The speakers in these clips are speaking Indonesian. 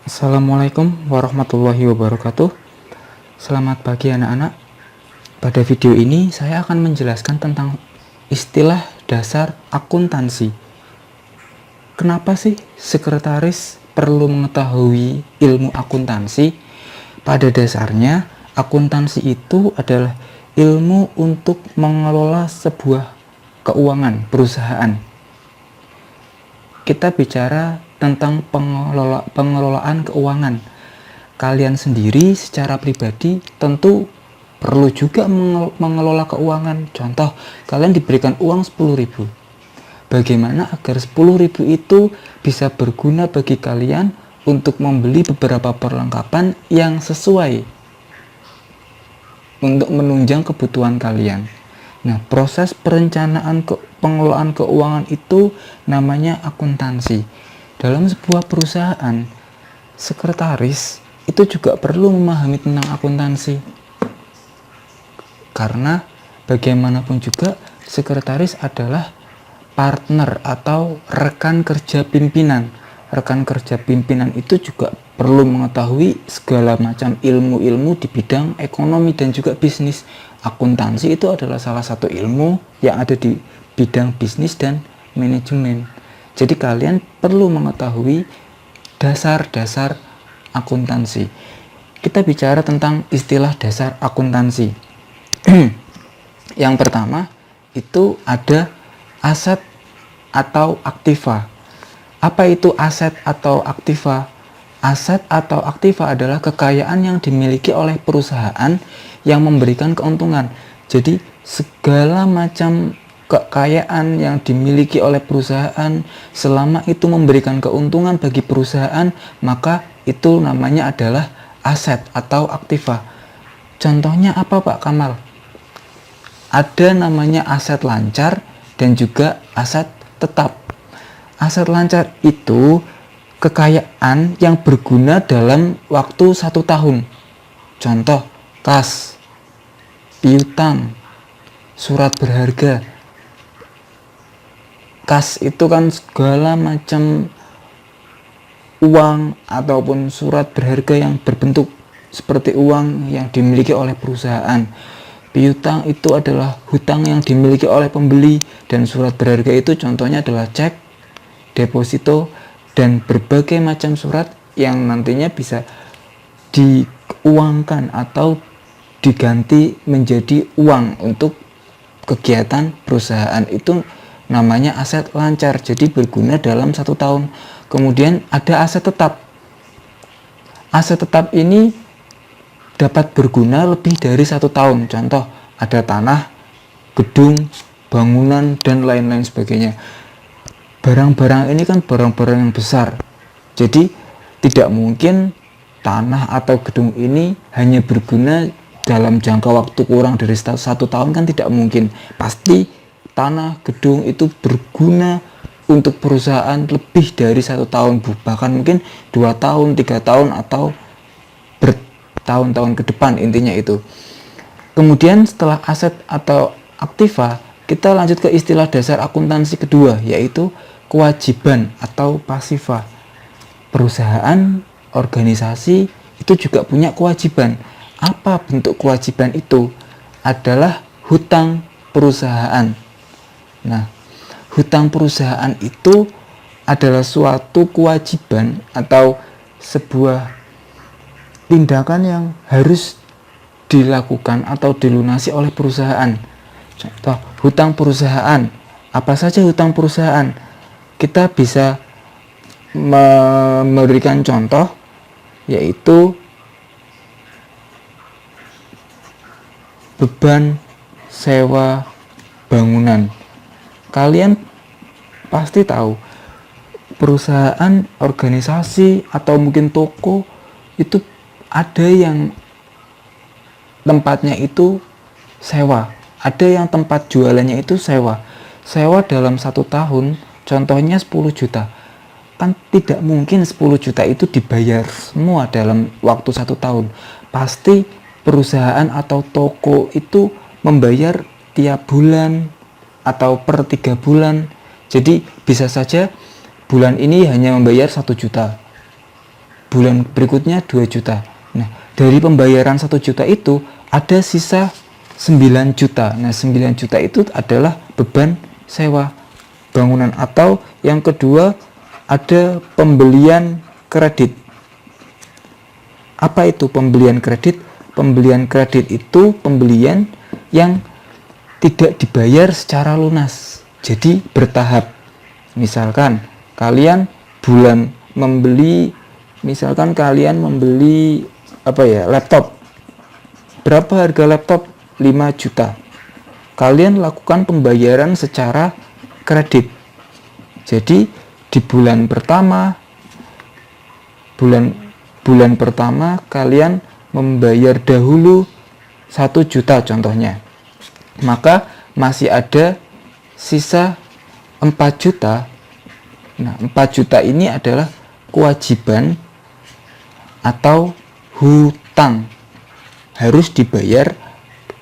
Assalamualaikum warahmatullahi wabarakatuh. Selamat pagi anak-anak. Pada video ini saya akan menjelaskan tentang istilah dasar akuntansi. Kenapa sih sekretaris perlu mengetahui ilmu akuntansi? Pada dasarnya, akuntansi itu adalah ilmu untuk mengelola sebuah keuangan perusahaan. Kita bicara tentang pengelolaan keuangan. Kalian sendiri secara pribadi tentu perlu juga mengelola keuangan. Contoh, kalian diberikan uang 10.000. Bagaimana agar 10.000 itu bisa berguna bagi kalian untuk membeli beberapa perlengkapan yang sesuai untuk menunjang kebutuhan kalian. Nah, proses perencanaan pengelolaan keuangan itu namanya akuntansi. Dalam sebuah perusahaan, sekretaris itu juga perlu memahami tentang akuntansi. Karena bagaimanapun juga sekretaris adalah partner atau rekan kerja pimpinan. Rekan kerja pimpinan itu juga perlu mengetahui segala macam ilmu-ilmu di bidang ekonomi dan juga bisnis. Akuntansi itu adalah salah satu ilmu yang ada di bidang bisnis dan manajemen. Jadi kalian perlu mengetahui dasar-dasar akuntansi. Kita bicara tentang istilah dasar akuntansi. Yang pertama itu ada aset atau aktiva. Apa itu aset atau aktiva? Aset atau aktiva adalah kekayaan yang dimiliki oleh perusahaan yang memberikan keuntungan. Jadi segala macam kekayaan yang dimiliki oleh perusahaan selama itu memberikan keuntungan bagi perusahaan, maka itu namanya adalah aset atau aktiva. Contohnya apa Pak Kamal? Ada namanya aset lancar dan juga aset tetap. Aset lancar itu kekayaan yang berguna dalam waktu 1 tahun. Contoh, kas, piutang, surat berharga. Kas itu kan segala macam uang ataupun surat berharga yang berbentuk seperti uang yang dimiliki oleh perusahaan. Piutang itu adalah hutang yang dimiliki oleh pembeli, dan surat berharga itu contohnya adalah cek, deposito, dan berbagai macam surat yang nantinya bisa diuangkan atau diganti menjadi uang untuk kegiatan perusahaan. Itu namanya aset lancar, jadi berguna dalam 1 tahun. Kemudian ada aset tetap. Aset tetap ini dapat berguna lebih dari 1 tahun. Contoh, ada tanah, gedung, bangunan, dan lain-lain sebagainya. Barang-barang ini kan barang-barang yang besar, jadi tidak mungkin tanah atau gedung ini hanya berguna dalam jangka waktu kurang dari 1 tahun, kan tidak mungkin. Pasti tanah, gedung itu berguna untuk perusahaan lebih dari 1 tahun, bahkan mungkin 2 tahun, 3 tahun, atau bertahun-tahun ke depan, intinya itu. Kemudian setelah aset atau aktiva, kita lanjut ke istilah dasar akuntansi kedua, yaitu kewajiban atau pasiva. Perusahaan, organisasi itu juga punya kewajiban. Apa bentuk kewajiban itu? Adalah hutang perusahaan. Nah, hutang perusahaan itu adalah suatu kewajiban atau sebuah tindakan yang harus dilakukan atau dilunasi oleh perusahaan. Contoh, hutang perusahaan. Apa saja hutang perusahaan? Kita bisa memberikan contoh, yaitu beban sewa bangunan. Kalian pasti tahu, perusahaan, organisasi, atau mungkin toko itu ada yang tempatnya itu sewa, ada yang tempat jualannya itu sewa. Sewa dalam 1 tahun, contohnya 10 juta. Kan tidak mungkin 10 juta itu dibayar semua dalam waktu 1 tahun. Pasti perusahaan atau toko itu membayar tiap bulan atau per 3 bulan. Jadi bisa saja bulan ini hanya membayar 1 juta, bulan berikutnya 2 juta. Nah, dari pembayaran 1 juta itu ada sisa 9 juta. Nah, 9 juta itu adalah beban sewa bangunan. Atau yang kedua, ada pembelian kredit. Apa itu pembelian kredit? Pembelian kredit itu pembelian yang tidak dibayar secara lunas, jadi bertahap. Misalkan kalian membeli laptop. Berapa harga laptop? 5 juta. Kalian lakukan pembayaran secara kredit. Jadi di bulan pertama kalian membayar dahulu 1 juta contohnya. Maka masih ada sisa 4 juta. Nah, 4 juta ini adalah kewajiban atau hutang, harus dibayar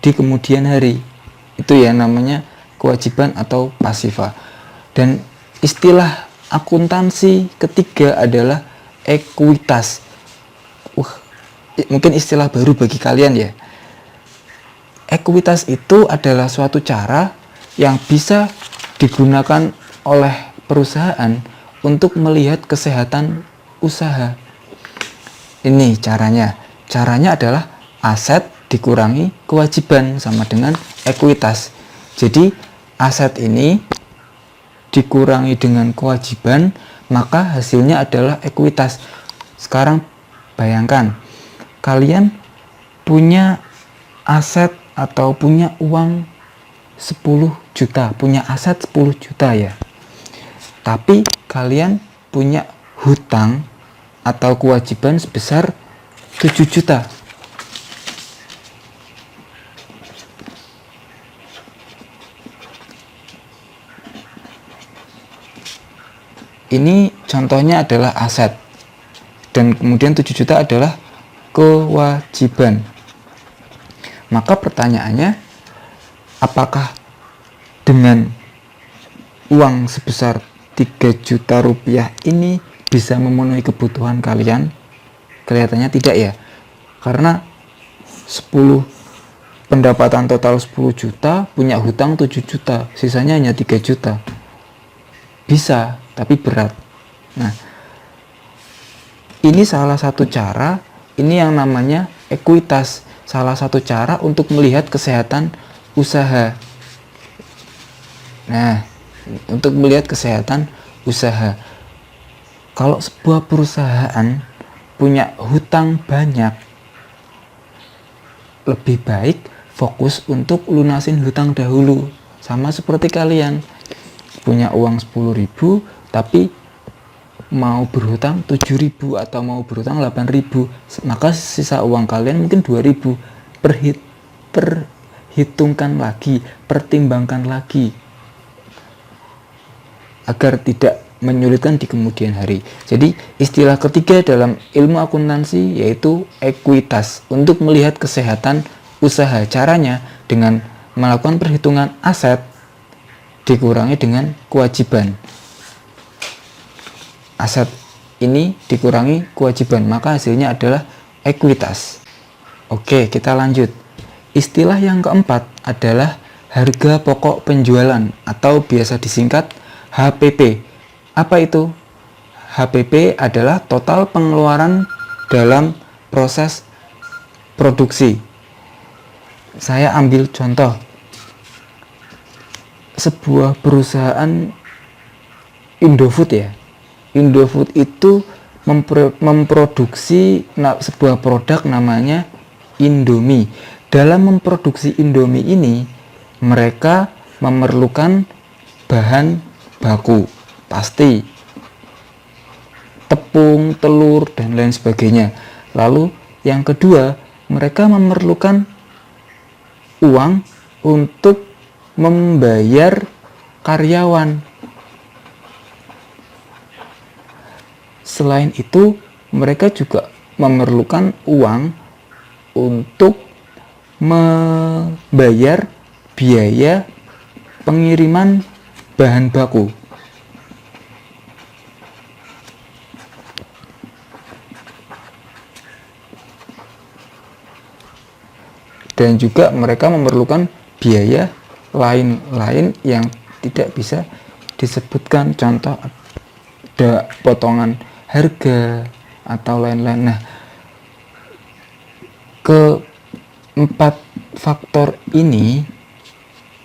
di kemudian hari. Itu ya namanya kewajiban atau pasifa. Dan istilah akuntansi ketiga adalah ekuitas. Mungkin istilah baru bagi kalian ya. Ekuitas itu adalah suatu cara yang bisa digunakan oleh perusahaan untuk melihat kesehatan usaha. Ini caranya. Caranya adalah aset dikurangi kewajiban sama dengan ekuitas. Jadi aset ini dikurangi dengan kewajiban, maka hasilnya adalah ekuitas. Sekarang bayangkan, kalian punya aset atau punya uang 10 juta, punya aset 10 juta ya. Tapi kalian punya hutang atau kewajiban sebesar 7 juta. Ini contohnya adalah aset. Dan kemudian 7 juta adalah kewajiban. Maka pertanyaannya, apakah dengan uang sebesar 3 juta rupiah ini bisa memenuhi kebutuhan kalian? Kelihatannya tidak ya. Karena pendapatan total 10 juta, punya hutang 7 juta, sisanya hanya 3 juta. Bisa, tapi berat. Nah, ini salah satu cara, ini yang namanya ekuitas. Salah satu cara untuk melihat kesehatan usaha. Nah, untuk melihat kesehatan usaha. Kalau sebuah perusahaan punya hutang banyak, lebih baik fokus untuk lunasin hutang dahulu. Sama seperti kalian punya uang 10.000 tapi mau berhutang 7.000 atau mau berhutang 8.000, maka sisa uang kalian mungkin 2.000. Perhitungkan lagi, pertimbangkan lagi agar tidak menyulitkan di kemudian hari. Jadi istilah ketiga dalam ilmu akuntansi yaitu ekuitas, untuk melihat kesehatan usaha. Caranya dengan melakukan perhitungan aset dikurangi dengan kewajiban. Aset ini dikurangi kewajiban, maka hasilnya adalah ekuitas. Oke, kita lanjut. Istilah yang keempat adalah harga pokok penjualan atau biasa disingkat HPP. Apa itu? HPP adalah total pengeluaran dalam proses produksi. Saya ambil contoh. Sebuah perusahaan Indofood ya. Indofood itu memproduksi sebuah produk namanya Indomie. Dalam memproduksi Indomie ini, mereka memerlukan bahan baku, pasti tepung, telur, dan lain sebagainya. Lalu yang kedua, mereka memerlukan uang untuk membayar karyawan. Selain itu, mereka juga memerlukan uang untuk membayar biaya pengiriman bahan baku. dan juga mereka memerlukan biaya lain-lain yang tidak bisa disebutkan, contoh ada potongan harga atau lain-lain. Nah, keempat faktor ini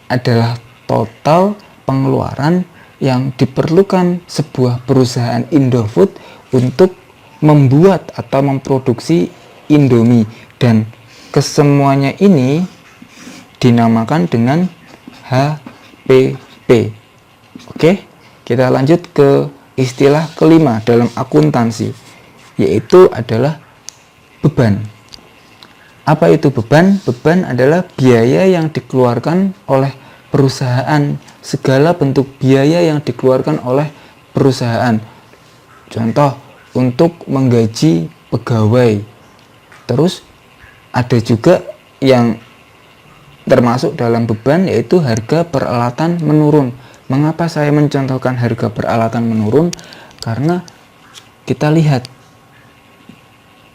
adalah total pengeluaran yang diperlukan sebuah perusahaan Indofood untuk membuat atau memproduksi Indomie, dan kesemuanya ini dinamakan dengan HPP. Oke, kita lanjut ke istilah kelima dalam akuntansi, yaitu adalah beban. Apa itu beban? Beban adalah biaya yang dikeluarkan oleh perusahaan, segala bentuk biaya yang dikeluarkan oleh perusahaan. Contoh, untuk menggaji pegawai. Terus ada juga yang termasuk dalam beban, yaitu harga peralatan menurun. Mengapa saya mencontohkan harga peralatan menurun? Karena kita lihat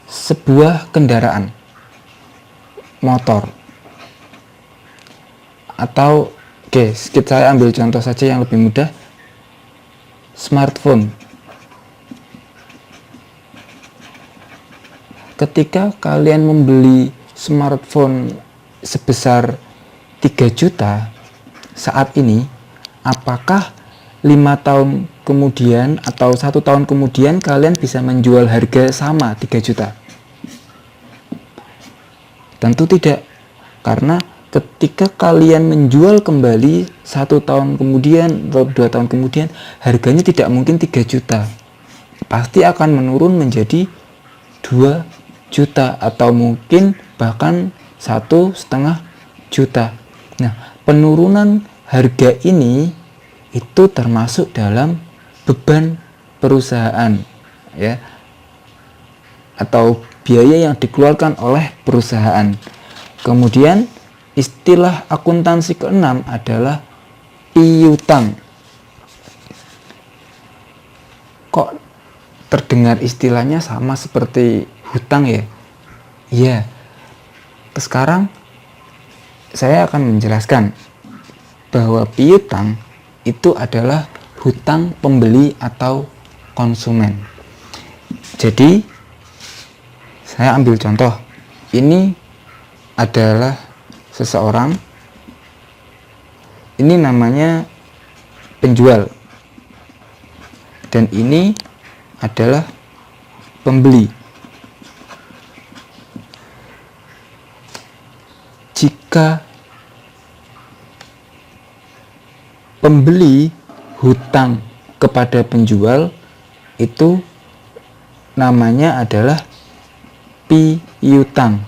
sebuah kendaraan motor, atau saya ambil contoh saja yang lebih mudah, smartphone. Ketika kalian membeli smartphone sebesar 3 juta saat ini, apakah 5 tahun kemudian atau 1 tahun kemudian kalian bisa menjual harga sama 3 juta? Tentu tidak, karena ketika kalian menjual kembali 1 tahun kemudian atau 2 tahun kemudian, harganya tidak mungkin 3 juta, pasti akan menurun menjadi 2 juta atau mungkin bahkan 1,5 juta. Nah, penurunan harga ini itu termasuk dalam beban perusahaan, ya, atau biaya yang dikeluarkan oleh perusahaan. Kemudian istilah akuntansi keenam adalah piutang. Kok terdengar istilahnya sama seperti hutang ya? Iya. Sekarang saya akan menjelaskan bahwa piutang itu adalah hutang pembeli atau konsumen. Jadi saya ambil contoh. Ini adalah seseorang. Ini namanya penjual. Dan ini adalah pembeli. Jika pembeli hutang kepada penjual, itu namanya adalah piutang.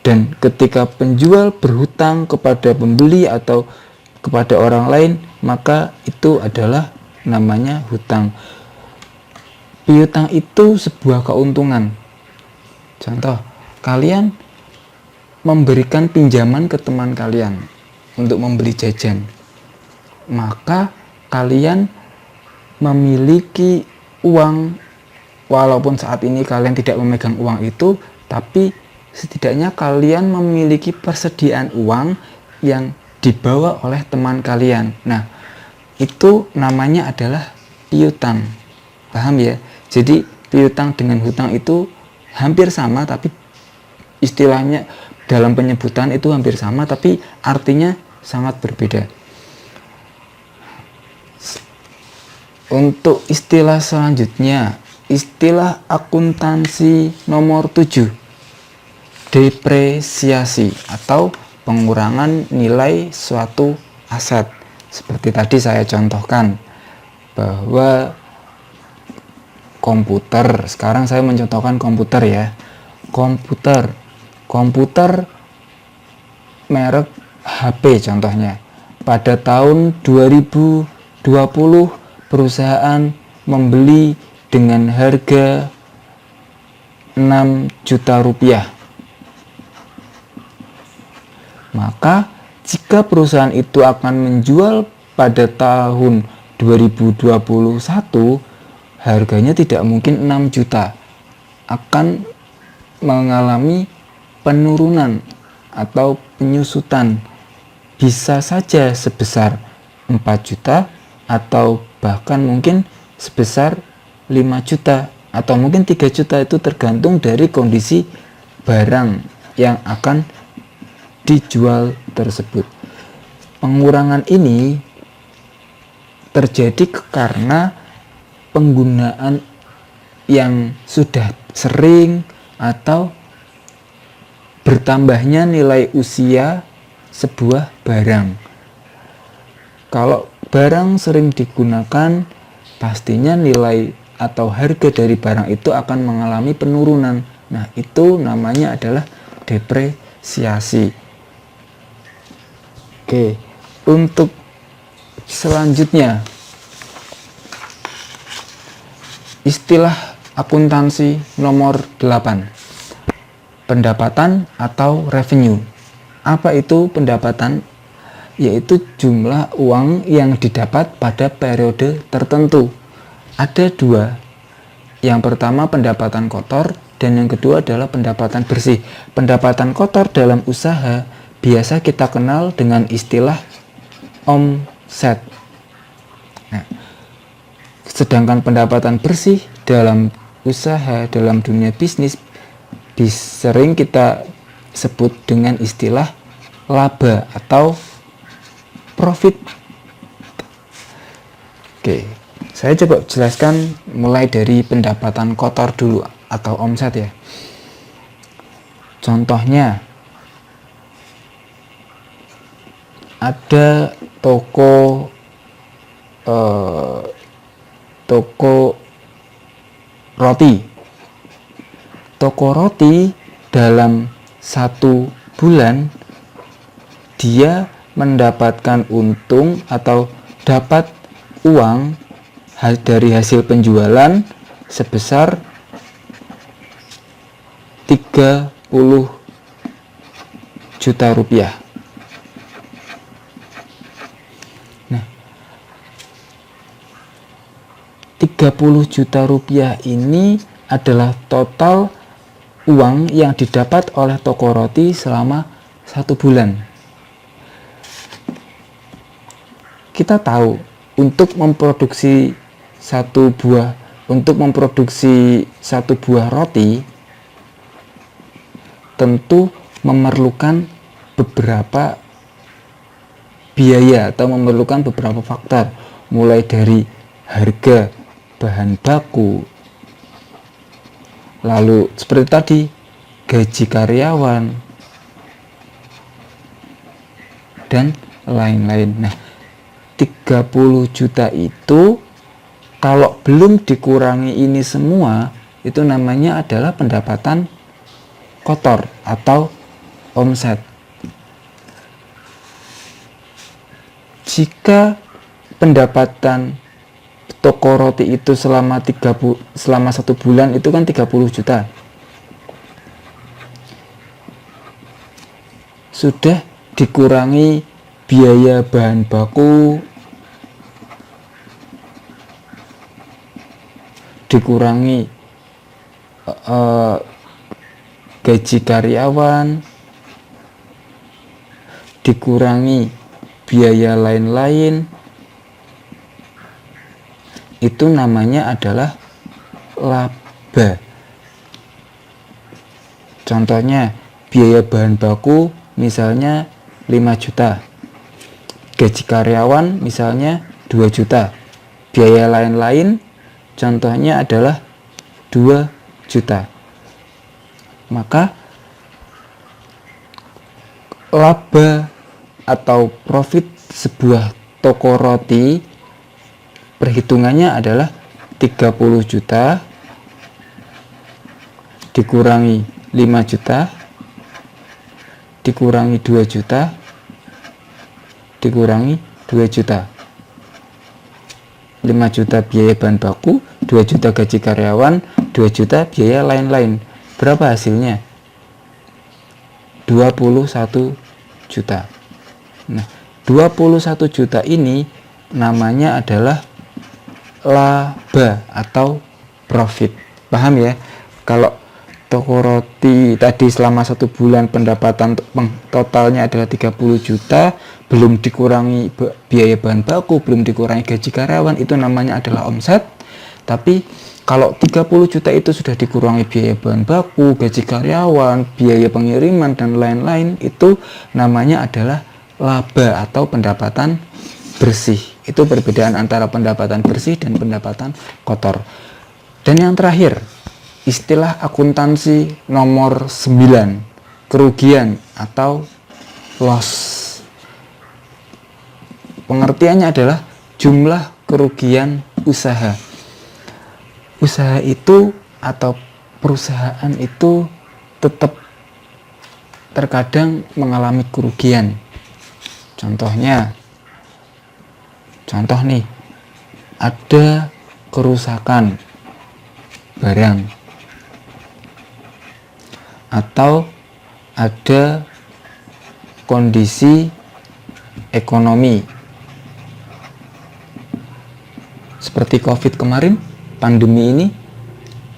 Dan ketika penjual berhutang kepada pembeli atau kepada orang lain, maka itu adalah namanya hutang. Piutang itu sebuah keuntungan. Contoh, kalian memberikan pinjaman ke teman kalian untuk membeli jajan, maka kalian memiliki uang. Walaupun saat ini kalian tidak memegang uang itu, tapi setidaknya kalian memiliki persediaan uang yang dibawa oleh teman kalian. Nah, itu namanya adalah piutang. Paham ya? Jadi piutang dengan hutang itu hampir sama, tapi istilahnya dalam penyebutan itu hampir sama, tapi artinya sangat berbeda. Untuk istilah selanjutnya, istilah akuntansi nomor 7, depresiasi atau pengurangan nilai suatu aset. Seperti tadi saya contohkan bahwa komputer, sekarang saya mencontohkan komputer ya. Komputer merek HP contohnya. Pada tahun 2020 perusahaan membeli dengan harga 6 juta rupiah. Maka jika perusahaan itu akan menjual pada tahun 2021, harganya tidak mungkin 6 juta. Akan mengalami penurunan atau penyusutan bisa saja sebesar 4 juta atau bahkan mungkin sebesar 5 juta atau mungkin 3 juta, itu tergantung dari kondisi barang yang akan dijual tersebut. Pengurangan ini terjadi karena penggunaan yang sudah sering atau bertambahnya nilai usia sebuah barang. Kalau barang sering digunakan, pastinya nilai atau harga dari barang itu akan mengalami penurunan. Nah, itu namanya adalah depresiasi. Oke, untuk selanjutnya, istilah akuntansi nomor 8, pendapatan atau revenue. Apa itu pendapatan? Yaitu jumlah uang yang didapat pada periode tertentu. Ada dua. Yang pertama pendapatan kotor dan yang kedua adalah pendapatan bersih. Pendapatan kotor dalam usaha biasa kita kenal dengan istilah omset. Nah, sedangkan pendapatan bersih dalam usaha, dalam dunia bisnis, sering kita sebut dengan istilah laba atau profit. Oke, saya coba jelaskan mulai dari pendapatan kotor dulu atau omset ya. Contohnya, ada toko roti. Toko roti dalam 1 bulan dia mendapatkan untung atau dapat uang dari hasil penjualan sebesar 30 juta rupiah. Nah, 30 juta rupiah ini adalah total uang yang didapat oleh toko roti selama 1 bulan. Kita tahu untuk memproduksi satu buah roti tentu memerlukan beberapa biaya atau memerlukan beberapa faktor, mulai dari harga bahan baku, lalu seperti tadi gaji karyawan dan lain-lain. Nah, 30 juta itu kalau belum dikurangi ini semua, itu namanya adalah pendapatan kotor atau omset. Jika pendapatan toko roti itu selama 1 bulan itu kan 30 juta. Sudah dikurangi biaya bahan baku, dikurangi gaji karyawan, dikurangi biaya lain-lain, itu namanya adalah laba. Contohnya biaya bahan baku misalnya 5 juta, gaji karyawan misalnya 2 juta, biaya lain-lain contohnya adalah 2 juta. Maka laba atau profit sebuah toko roti perhitungannya adalah 30 juta dikurangi 5 juta dikurangi 2 juta dikurangi 2 juta. 5 juta biaya bahan baku, 2 juta gaji karyawan, 2 juta biaya lain-lain. Berapa hasilnya? 21 juta. Nah, 21 juta ini namanya adalah laba atau profit. Paham ya? Kalau toko roti tadi selama 1 bulan pendapatan totalnya adalah 30 juta, belum dikurangi biaya bahan baku, belum dikurangi gaji karyawan, itu namanya adalah omset. Tapi kalau 30 juta itu sudah dikurangi biaya bahan baku, gaji karyawan, biaya pengiriman, dan lain-lain, itu namanya adalah laba atau pendapatan bersih. Itu perbedaan antara pendapatan bersih dan pendapatan kotor. Dan yang terakhir, istilah akuntansi nomor 9, kerugian atau loss. Pengertiannya adalah jumlah kerugian usaha. Usaha itu atau perusahaan itu tetap terkadang mengalami kerugian. Contoh nih, ada kerusakan barang atau ada kondisi ekonomi seperti COVID kemarin, pandemi ini.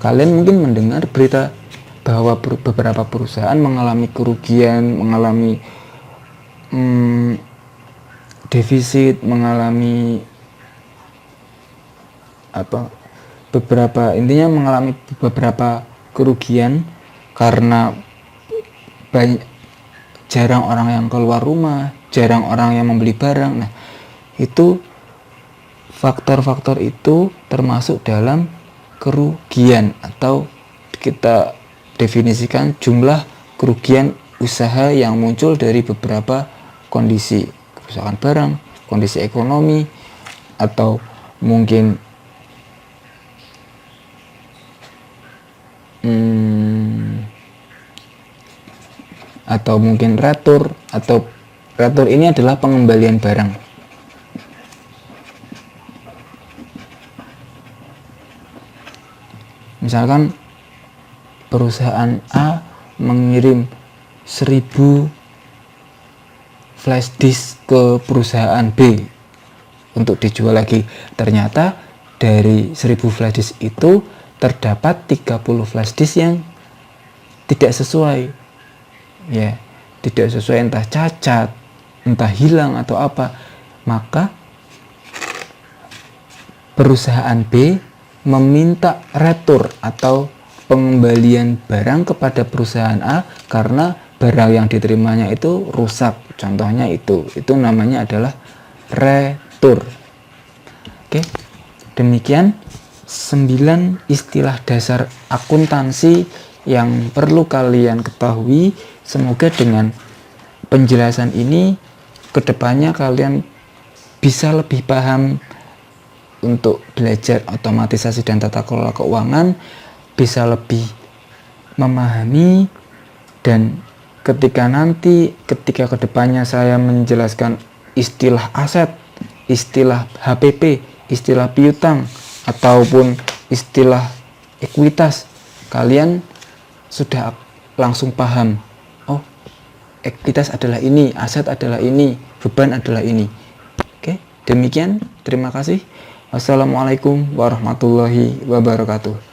Kalian mungkin mendengar berita bahwa beberapa perusahaan mengalami kerugian, mengalami defisit, mengalami mengalami beberapa kerugian karena jarang orang yang keluar rumah, jarang orang yang membeli barang. Nah, itu faktor-faktor itu termasuk dalam kerugian, atau kita definisikan jumlah kerugian usaha yang muncul dari beberapa kondisi, kerusakan barang, kondisi ekonomi, atau mungkin retur. Atau retur ini adalah pengembalian barang. Misalkan perusahaan A mengirim 1000 flash disk ke perusahaan B untuk dijual lagi. Ternyata dari 1000 flash disk itu terdapat 30 flash disk yang tidak sesuai. Ya, tidak sesuai, entah cacat, entah hilang atau apa. Maka perusahaan B meminta retur atau pengembalian barang kepada perusahaan A karena barang yang diterimanya itu rusak. Contohnya itu namanya adalah retur. Oke, demikian 9 istilah dasar akuntansi yang perlu kalian ketahui. Semoga dengan penjelasan ini kedepannya kalian bisa lebih paham untuk belajar otomatisasi dan tata kelola keuangan, bisa lebih memahami, dan ketika kedepannya saya menjelaskan istilah aset, istilah HPP, istilah piutang, ataupun istilah ekuitas, kalian sudah langsung paham. Oh, ekuitas adalah ini, aset adalah ini, beban adalah ini. Oke, demikian. Terima kasih. Wassalamualaikum warahmatullahi wabarakatuh.